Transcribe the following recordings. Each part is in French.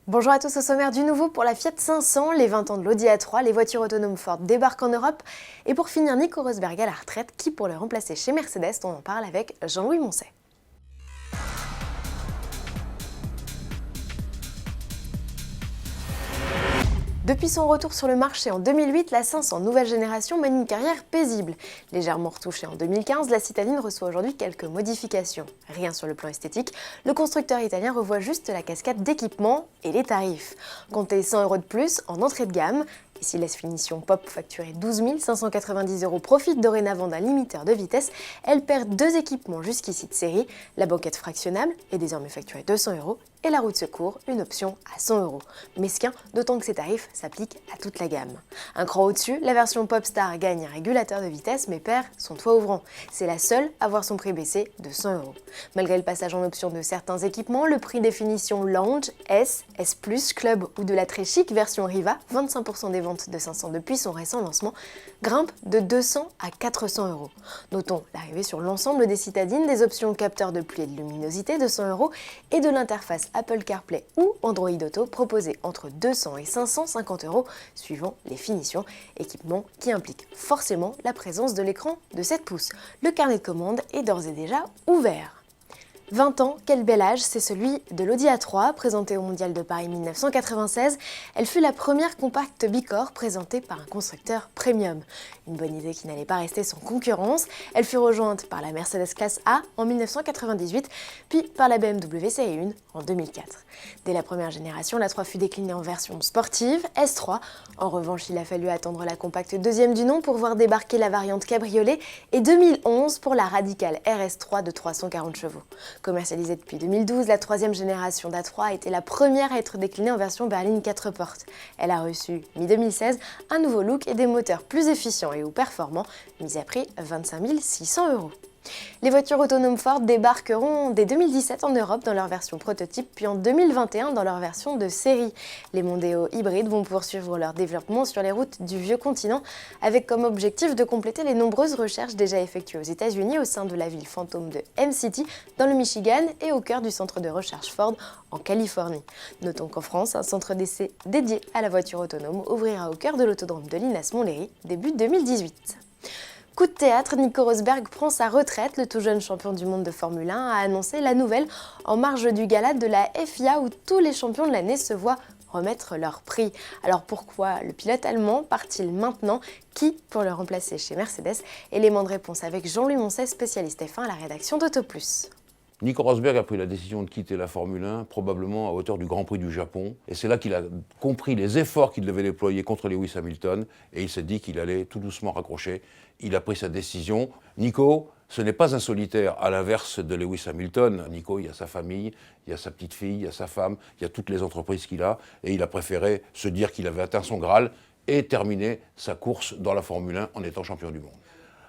Bonjour à tous, au sommaire du nouveau pour la Fiat 500, les 20 ans de l'Audi A3, les voitures autonomes Ford débarquent en Europe. Et pour finir, Nico Rosberg à la retraite, qui pour le remplacer chez Mercedes, on en parle avec Jean-Louis Moncey. Depuis son retour sur le marché en 2008, la 500 nouvelle génération mène une carrière paisible. Légèrement retouchée en 2015, la citadine reçoit aujourd'hui quelques modifications. Rien sur le plan esthétique, le constructeur italien revoit juste la cascade d'équipement et les tarifs. Comptez 100 € de plus en entrée de gamme. Et si l'S-Finition Pop facturée 12 590 € profite dorénavant d'un limiteur de vitesse, elle perd deux équipements jusqu'ici de série. La banquette fractionnable est désormais facturée 200 € et la roue de secours, une option à 100 €. Mesquin, d'autant que ces tarifs s'appliquent à toute la gamme. Un cran au-dessus, la version Popstar gagne un régulateur de vitesse mais perd son toit ouvrant. C'est la seule à voir son prix baisser de 100 €. Malgré le passage en option de certains équipements, le prix définition Lounge, S, S+, Club ou de la très chic version Riva, 25% des ventes de 500 depuis son récent lancement, grimpe de 200 à 400 €. Notons l'arrivée sur l'ensemble des citadines des options capteur de pluie et de luminosité de 100 € et de l'interface Apple CarPlay ou Android Auto proposée entre 200 et 550 € suivant les finitions, équipement qui implique forcément la présence de l'écran de 7 pouces. Le carnet de commande est d'ores et déjà ouvert. 20 ans, quel bel âge, c'est celui de l'Audi A3, présentée au Mondial de Paris 1996. Elle fut la première compacte bicorps présentée par un constructeur premium. Une bonne idée qui n'allait pas rester sans concurrence. Elle fut rejointe par la Mercedes Classe A en 1998, puis par la BMW Série 1 en 2004. Dès la première génération, l'A3 fut déclinée en version sportive, S3. En revanche, il a fallu attendre la compacte deuxième du nom pour voir débarquer la variante cabriolet et 2011 pour la radicale RS3 de 340 chevaux. Commercialisée depuis 2012, la troisième génération d'A3 a été la première à être déclinée en version berline 4 portes. Elle a reçu, mi-2016, un nouveau look et des moteurs plus efficients et ou performants, mis à prix 25 600 €. Les voitures autonomes Ford débarqueront dès 2017 en Europe dans leur version prototype, puis en 2021 dans leur version de série. Les Mondeo hybrides vont poursuivre leur développement sur les routes du vieux continent, avec comme objectif de compléter les nombreuses recherches déjà effectuées aux États-Unis au sein de la ville fantôme de M-City, dans le Michigan, et au cœur du centre de recherche Ford en Californie. Notons qu'en France, un centre d'essai dédié à la voiture autonome ouvrira au cœur de l'autodrome de Linas-Montlhéry début 2018. Coup de théâtre, Nico Rosberg prend sa retraite. Le tout jeune champion du monde de Formule 1 a annoncé la nouvelle en marge du gala de la FIA où tous les champions de l'année se voient remettre leur prix. Alors pourquoi le pilote allemand part-il maintenant? Qui pour le remplacer chez Mercedes? Élément de réponse avec Jean-Louis Moncey, spécialiste F1 à la rédaction d'AutoPlus. Nico Rosberg a pris la décision de quitter la Formule 1, probablement à hauteur du Grand Prix du Japon. Et c'est là qu'il a compris les efforts qu'il devait déployer contre Lewis Hamilton. Et il s'est dit qu'il allait tout doucement raccrocher. Il a pris sa décision. Nico, ce n'est pas un solitaire, à l'inverse de Lewis Hamilton. Nico, il y a sa famille, il y a sa petite fille, il y a sa femme, il y a toutes les entreprises qu'il a. Et il a préféré se dire qu'il avait atteint son Graal et terminer sa course dans la Formule 1 en étant champion du monde.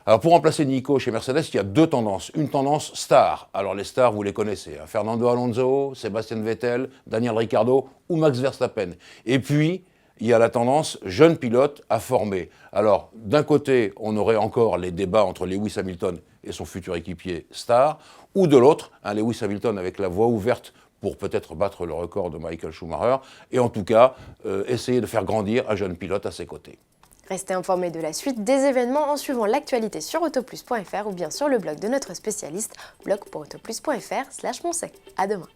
Alors pour remplacer Nico chez Mercedes, il y a deux tendances. Une tendance star. Alors les stars, vous les connaissez. Hein. Fernando Alonso, Sébastien Vettel, Daniel Ricciardo ou Max Verstappen. Et puis, il y a la tendance jeune pilote à former. Alors d'un côté, on aurait encore les débats entre Lewis Hamilton et son futur équipier star. Ou de l'autre, Lewis Hamilton avec la voie ouverte pour peut-être battre le record de Michael Schumacher. Et en tout cas, essayer de faire grandir un jeune pilote à ses côtés. Restez informés de la suite des événements en suivant l'actualité sur autoplus.fr ou bien sur le blog de notre spécialiste, blog.autoplus.fr/Moncey. À demain.